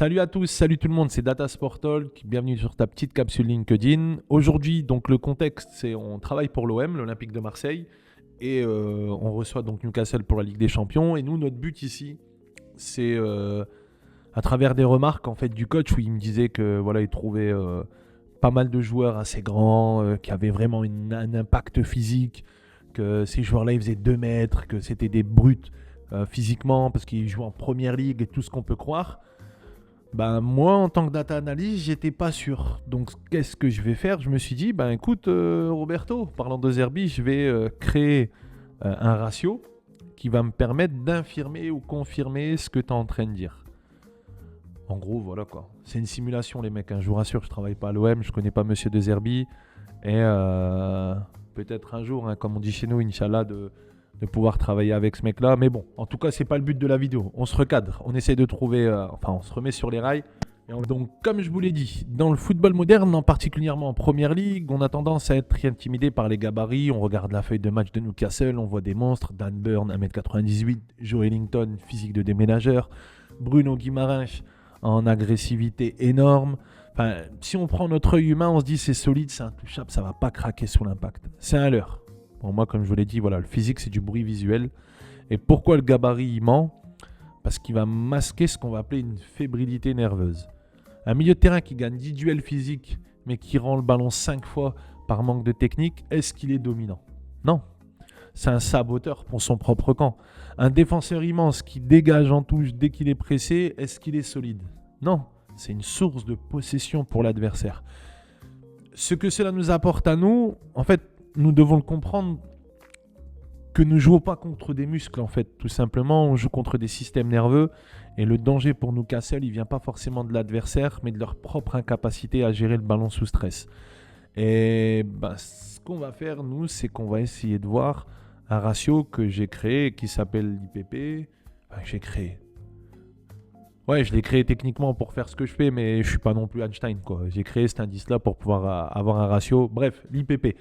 Salut à tous, salut tout le monde, c'est Data Sport Talk, bienvenue sur ta petite capsule LinkedIn. Aujourd'hui, donc le contexte, c'est on travaille pour l'OM, l'Olympique de Marseille, et on reçoit donc Newcastle pour la Ligue des Champions. Et nous, notre but ici, c'est à travers des remarques en fait du coach où il me disait que voilà, il trouvait pas mal de joueurs assez grands, qui avaient vraiment un impact physique, que ces joueurs-là ils faisaient 2 mètres, que c'était des brutes physiquement parce qu'ils jouent en première ligue et tout ce qu'on peut croire. Ben, moi, en tant que data analyst, j'étais pas sûr. Donc, qu'est-ce que je vais faire? Je me suis dit, ben écoute, Roberto, parlant de Zerbi, je vais créer un ratio qui va me permettre d'infirmer ou confirmer ce que tu es en train de dire. En gros, voilà quoi. C'est une simulation, les mecs. Je vous rassure, je travaille pas à l'OM, je connais pas Monsieur de Zerbi. Et peut-être un jour, comme on dit chez nous, Inch'Allah, de pouvoir travailler avec ce mec-là. Mais bon, en tout cas, c'est pas le but de la vidéo. On se recadre, on essaie de trouver... on se remet sur les rails. Donc, comme je vous l'ai dit, dans le football moderne, particulièrement en Première Ligue, on a tendance à être intimidé par les gabarits. On regarde la feuille de match de Newcastle, on voit des monstres. Dan Burn, 1m98, Joe Ellington, physique de déménageur, Bruno Guimaraes, en agressivité énorme. Enfin, si on prend notre œil humain, on se dit c'est solide, c'est intouchable, ça va pas craquer sous l'impact. C'est un leurre. Bon, moi, comme je vous l'ai dit, voilà, le physique, c'est du bruit visuel. Et pourquoi le gabarit il ment? Parce qu'il va masquer ce qu'on va appeler une fébrilité nerveuse. Un milieu de terrain qui gagne 10 duels physiques, mais qui rend le ballon 5 fois par manque de technique, est-ce qu'il est dominant? Non. C'est un saboteur pour son propre camp. Un défenseur immense qui dégage en touche dès qu'il est pressé, est-ce qu'il est solide? Non. C'est une source de possession pour l'adversaire. Ce que cela nous apporte à nous, en fait, nous devons le comprendre que nous ne jouons pas contre des muscles, en fait. Tout simplement, on joue contre des systèmes nerveux. Et le danger pour Newcastle, il ne vient pas forcément de l'adversaire, mais de leur propre incapacité à gérer le ballon sous stress. Et ce qu'on va faire, nous, c'est qu'on va essayer de voir un ratio que j'ai créé qui s'appelle l'IPP. Je l'ai créé techniquement pour faire ce que je fais, mais je ne suis pas non plus Einstein, quoi. J'ai créé cet indice-là pour pouvoir avoir un ratio. Bref, l'IPP.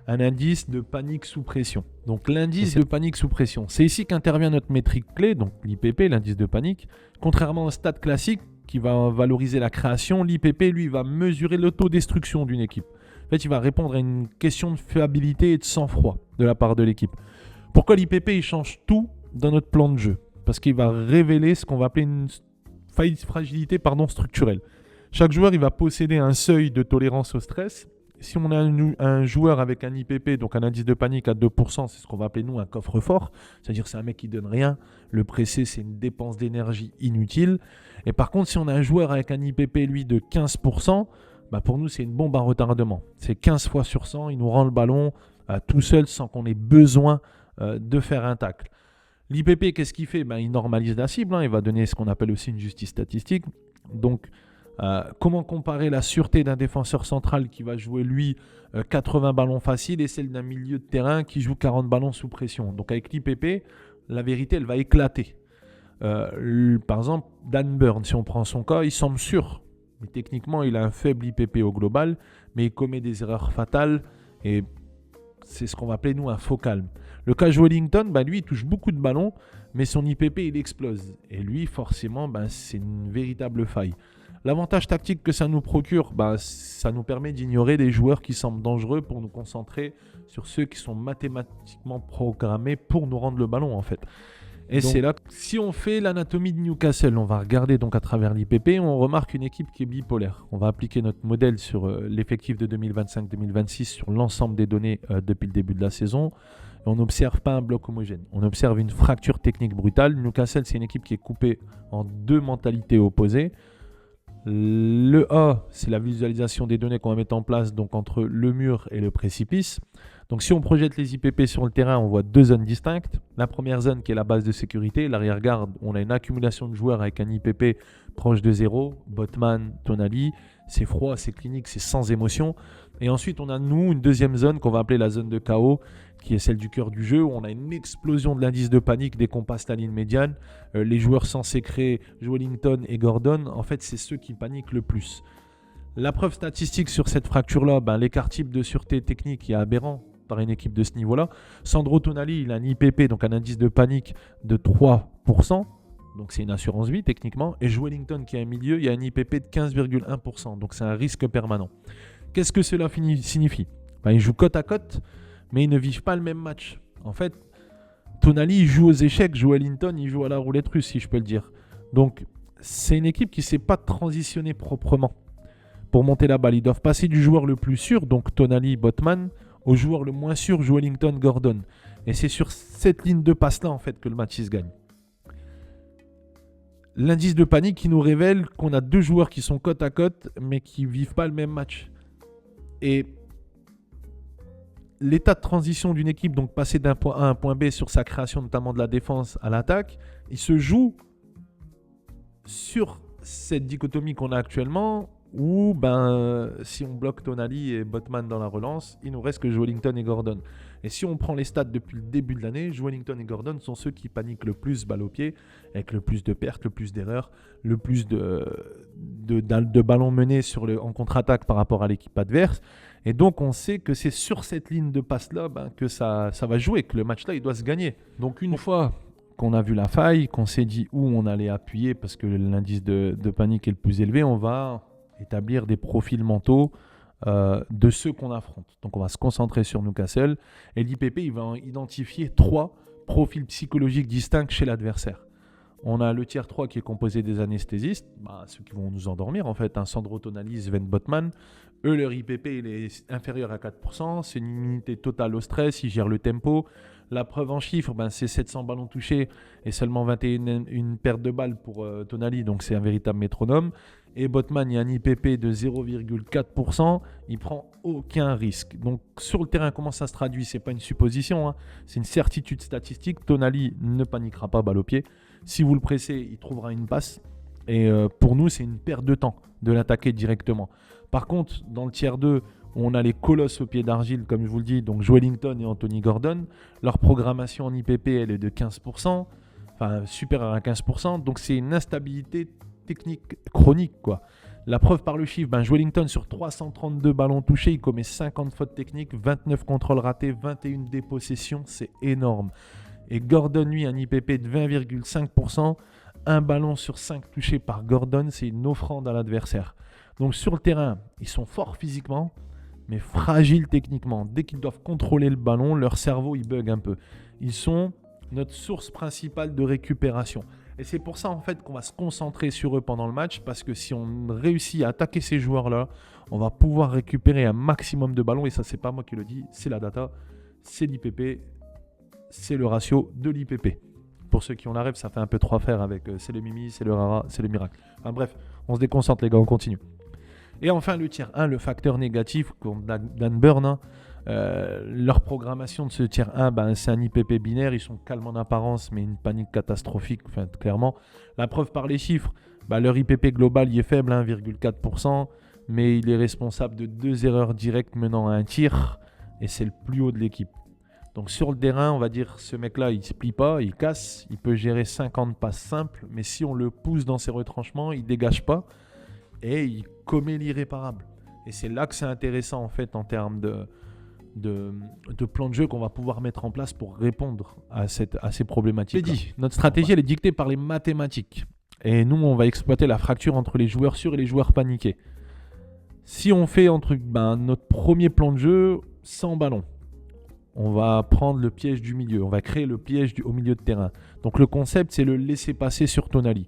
Un indice de panique sous pression. Donc l'indice de panique sous pression, c'est ici qu'intervient notre métrique clé, donc l'IPP, l'indice de panique. Contrairement au stade classique qui va valoriser la création, l'IPP, lui, va mesurer l'autodestruction d'une équipe. En fait, il va répondre à une question de fiabilité et de sang-froid de la part de l'équipe. Pourquoi l'IPP, il change tout dans notre plan de jeu? Parce qu'il va révéler ce qu'on va appeler une fragilité structurelle. Chaque joueur, il va posséder un seuil de tolérance au stress. Si on a un joueur avec un IPP, donc un indice de panique à 2%, c'est ce qu'on va appeler nous un coffre-fort. C'est-à-dire que c'est un mec qui donne rien. Le pressé, c'est une dépense d'énergie inutile. Et par contre, si on a un joueur avec un IPP, lui, de 15%, pour nous, c'est une bombe à retardement. C'est 15 fois sur 100, il nous rend le ballon tout seul sans qu'on ait besoin de faire un tacle. L'IPP, qu'est-ce qu'il fait? Il normalise la cible. Il va donner ce qu'on appelle aussi une justice statistique. Donc, comment comparer la sûreté d'un défenseur central qui va jouer lui 80 ballons faciles et celle d'un milieu de terrain qui joue 40 ballons sous pression? Donc avec l'IPP, la vérité elle va éclater. Par exemple, Dan Burn, si on prend son cas, il semble sûr. Mais techniquement, il a un faible IPP au global, mais il commet des erreurs fatales et c'est ce qu'on va appeler nous un faux calme. Le cas Joe Ellington, lui il touche beaucoup de ballons, mais son IPP il explose. Et lui forcément, c'est une véritable faille. L'avantage tactique que ça nous procure, ça nous permet d'ignorer des joueurs qui semblent dangereux pour nous concentrer sur ceux qui sont mathématiquement programmés pour nous rendre le ballon en fait. Et donc, c'est là que si on fait l'anatomie de Newcastle, on va regarder donc à travers l'IPP, on remarque une équipe qui est bipolaire. On va appliquer notre modèle sur l'effectif de 2025-2026 sur l'ensemble des données depuis le début de la saison. Et on n'observe pas un bloc homogène. On observe une fracture technique brutale. Newcastle, c'est une équipe qui est coupée en 2 mentalités opposées. Le A, c'est la visualisation des données qu'on va mettre en place donc entre le mur et le précipice. Donc si on projette les IPP sur le terrain, on voit 2 zones distinctes. La première zone qui est la base de sécurité, l'arrière-garde, on a une accumulation de joueurs avec un IPP proche de 0. Botman, Tonali, c'est froid, c'est clinique, c'est sans émotion. Et ensuite, on a nous une deuxième zone qu'on va appeler la zone de chaos, qui est celle du cœur du jeu, où on a une explosion de l'indice de panique dès qu'on passe la ligne médiane. Les joueurs censés créer Joe Ellington et Gordon, en fait, c'est ceux qui paniquent le plus. La preuve statistique sur cette fracture-là, l'écart type de sûreté technique est aberrant par une équipe de ce niveau-là. Sandro Tonali, il a un IPP, donc un indice de panique de 3%. donc c'est une assurance vie techniquement, et Wellington qui est un milieu, il y a un IPP de 15,1%, donc c'est un risque permanent. Qu'est-ce que cela signifie ? Ils jouent côte à côte, mais ils ne vivent pas le même match. En fait, Tonali il joue aux échecs, Wellington il joue à la roulette russe, si je peux le dire. Donc c'est une équipe qui ne sait pas transitionner proprement pour monter la balle. Ils doivent passer du joueur le plus sûr, donc Tonali, Botman, au joueur le moins sûr, Wellington, Gordon. Et c'est sur cette ligne de passe-là en fait que le match se gagne. L'indice de panique qui nous révèle qu'on a deux joueurs qui sont côte à côte, mais qui ne vivent pas le même match. Et l'état de transition d'une équipe, donc passer d'un point A à un point B sur sa création, notamment de la défense à l'attaque, il se joue sur cette dichotomie qu'on a actuellement où si on bloque Tonali et Botman dans la relance, il nous reste que Wellington et Gordon. Et si on prend les stats depuis le début de l'année, Wellington et Gordon sont ceux qui paniquent le plus balle au pied, avec le plus de pertes, le plus d'erreurs, le plus de ballons menés en contre-attaque par rapport à l'équipe adverse. Et donc on sait que c'est sur cette ligne de passe-là que ça va jouer, que le match-là il doit se gagner. Donc une fois qu'on a vu la faille, qu'on s'est dit où on allait appuyer parce que l'indice de panique est le plus élevé, on va établir des profils mentaux de ceux qu'on affronte. Donc on va se concentrer sur Newcastle et l'IPP il va identifier 3 profils psychologiques distincts chez l'adversaire. On a le tiers 3 qui est composé des anesthésistes, ceux qui vont nous endormir en fait, Sandro Tonali, Sven Botman. Eux, leur IPP il est inférieur à 4%, c'est une immunité totale au stress, ils gèrent le tempo. La preuve en chiffres, c'est 700 ballons touchés et seulement 21 une perte de balles pour Tonali, donc c'est un véritable métronome. Et Botman, il y a un IPP de 0,4%, il prend aucun risque. Donc sur le terrain, comment ça se traduit ? C'est pas une supposition, c'est une certitude statistique. Tonali ne paniquera pas balle au pied. Si vous le pressez, il trouvera une passe. Et pour nous, c'est une perte de temps de l'attaquer directement. Par contre, dans le tiers 2, on a les colosses au pied d'argile, comme je vous le dis, donc Wellington et Anthony Gordon. Leur programmation en IPP, elle est de 15%, enfin supérieure à 15%. Donc c'est une instabilité technique chronique, quoi. La preuve par le chiffre, Wellington sur 332 ballons touchés, il commet 50 fautes techniques, 29 contrôles ratés, 21 dépossessions, c'est énorme. Et Gordon, lui, un IPP de 20,5%, un ballon sur 5 touchés par Gordon, c'est une offrande à l'adversaire. Donc sur le terrain, ils sont forts physiquement, mais fragiles techniquement. Dès qu'ils doivent contrôler le ballon, leur cerveau, il bug un peu. Ils sont notre source principale de récupération. Et c'est pour ça, en fait, qu'on va se concentrer sur eux pendant le match, parce que si on réussit à attaquer ces joueurs-là, on va pouvoir récupérer un maximum de ballons. Et ça, c'est pas moi qui le dis, c'est la data, c'est l'IPP, c'est le ratio de l'IPP. Pour ceux qui ont la rêve, ça fait un peu trop faire avec c'est le Mimi, c'est le Rara, c'est le miracle. Enfin bref, on se déconcentre les gars, on continue. Et enfin le tiers 1, le facteur négatif contre Dan Burn. Leur programmation de ce tiers 1, c'est un IPP binaire, ils sont calmes en apparence, mais une panique catastrophique, clairement. La preuve par les chiffres, leur IPP global il est faible, 1,4%, mais il est responsable de 2 erreurs directes menant à un tir, et c'est le plus haut de l'équipe. Donc sur le terrain, on va dire, ce mec-là, il ne se plie pas, il casse, il peut gérer 50 passes simples, mais si on le pousse dans ses retranchements, il ne dégage pas et il commet l'irréparable. Et c'est là que c'est intéressant en fait en termes de plan de jeu qu'on va pouvoir mettre en place pour répondre à ces problématiques. J'ai dit, notre stratégie elle est dictée par les mathématiques. Et nous, on va exploiter la fracture entre les joueurs sûrs et les joueurs paniqués. Si on fait notre premier plan de jeu sans ballon, on va prendre le piège du milieu, on va créer le piège au milieu de terrain. Donc le concept, c'est le laisser passer sur Tonali.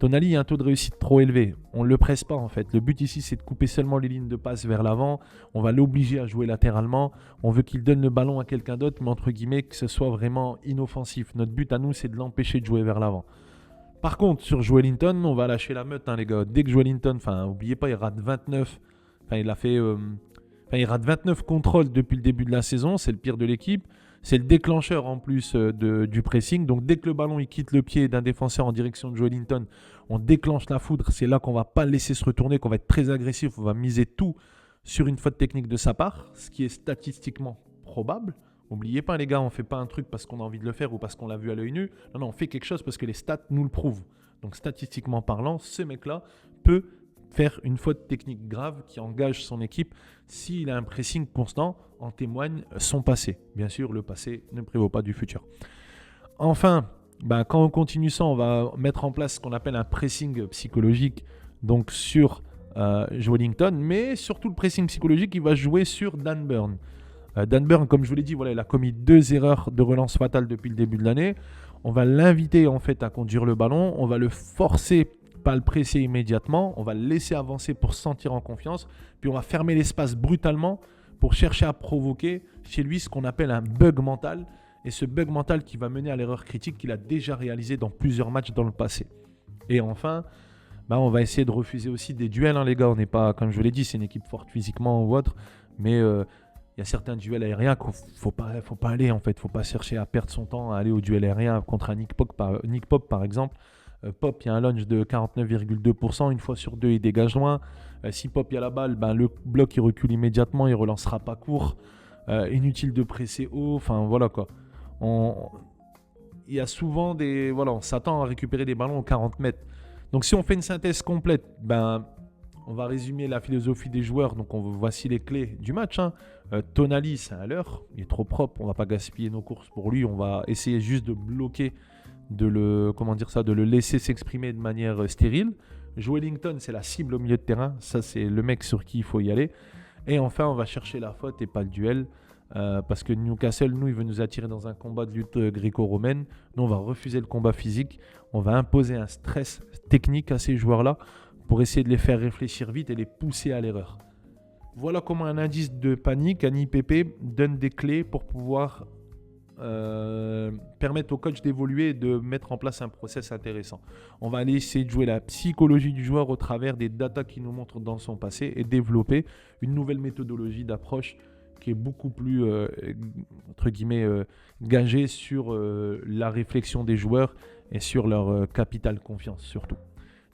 Tonali a un taux de réussite trop élevé, on ne le presse pas en fait. Le but ici, c'est de couper seulement les lignes de passe vers l'avant. On va l'obliger à jouer latéralement. On veut qu'il donne le ballon à quelqu'un d'autre, mais entre guillemets, que ce soit vraiment inoffensif. Notre but à nous, c'est de l'empêcher de jouer vers l'avant. Par contre, sur Wellington, on va lâcher la meute, les gars. Dès que Wellington, n'oubliez pas, il rate 29. Il rate 29 contrôles depuis le début de la saison, c'est le pire de l'équipe. C'est le déclencheur en plus du pressing. Donc dès que le ballon il quitte le pied d'un défenseur en direction de Wellington, on déclenche la foudre. C'est là qu'on ne va pas le laisser se retourner, qu'on va être très agressif. On va miser tout sur une faute technique de sa part, ce qui est statistiquement probable. N'oubliez pas les gars, on ne fait pas un truc parce qu'on a envie de le faire ou parce qu'on l'a vu à l'œil nu. Non, on fait quelque chose parce que les stats nous le prouvent. Donc statistiquement parlant, ce mec-là peut faire une faute technique grave qui engage son équipe. S'il a un pressing constant, en témoigne son passé. Bien sûr, le passé ne prévaut pas du futur. Enfin, Quand on continue ça, on va mettre en place ce qu'on appelle un pressing psychologique, donc sur Joe Wellington, mais surtout le pressing psychologique, il va jouer sur Dan Burn. Dan Burn, comme je vous l'ai dit, voilà, il a commis 2 erreurs de relance fatale depuis le début de l'année. On va l'inviter en fait à conduire le ballon, on va le forcer, pas le presser immédiatement, on va le laisser avancer pour se sentir en confiance, puis on va fermer l'espace brutalement pour chercher à provoquer chez lui ce qu'on appelle un bug mental, et ce bug mental qui va mener à l'erreur critique qu'il a déjà réalisée dans plusieurs matchs dans le passé. Et enfin, on va essayer de refuser aussi des duels, hein, les gars. On n'est pas, comme je vous l'ai dit, c'est une équipe forte physiquement ou autre, mais il y a certains duels aériens qu'il faut pas aller en fait. Faut pas chercher à perdre son temps à aller au duel aérien contre un Nick Pop par exemple. Pop, il y a un launch de 49,2%. Une fois sur deux, il dégage loin. Si Pop, il y a la balle, le bloc il recule immédiatement. Il relancera pas court. Inutile de presser haut. Enfin voilà quoi. Il y a souvent des... Voilà, on s'attend à récupérer des ballons aux 40 mètres. Donc si on fait une synthèse complète, on va résumer la philosophie des joueurs. Donc voici les clés du match. Tonali, c'est à l'heure. Il est trop propre. On va pas gaspiller nos courses pour lui. On va essayer juste de bloquer, de le laisser s'exprimer de manière stérile. Joe Wellington, c'est la cible au milieu de terrain. Ça, c'est le mec sur qui il faut y aller. Et enfin, on va chercher la faute et pas le duel. Parce que Newcastle, il veut nous attirer dans un combat de lutte gréco-romaine. Nous, on va refuser le combat physique. On va imposer un stress technique à ces joueurs-là pour essayer de les faire réfléchir vite et les pousser à l'erreur. Voilà comment un indice de panique, un IPP, donne des clés pour pouvoir permettre au coach d'évoluer et de mettre en place un process intéressant. On va aller essayer de jouer la psychologie du joueur au travers des datas qu'il nous montre dans son passé et développer une nouvelle méthodologie d'approche qui est beaucoup plus, entre guillemets, gagée sur la réflexion des joueurs et sur leur capital confiance surtout.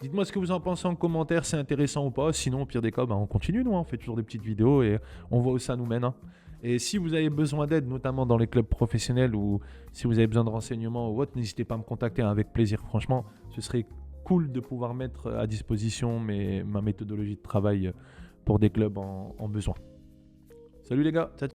Dites-moi ce que vous en pensez en commentaire, c'est intéressant ou pas. Sinon, au pire des cas, on continue, on fait toujours des petites vidéos et on voit où ça nous mène. Et si vous avez besoin d'aide, notamment dans les clubs professionnels ou si vous avez besoin de renseignements ou autre, n'hésitez pas à me contacter avec plaisir. Franchement, ce serait cool de pouvoir mettre à disposition ma méthodologie de travail pour des clubs en besoin. Salut les gars, ciao.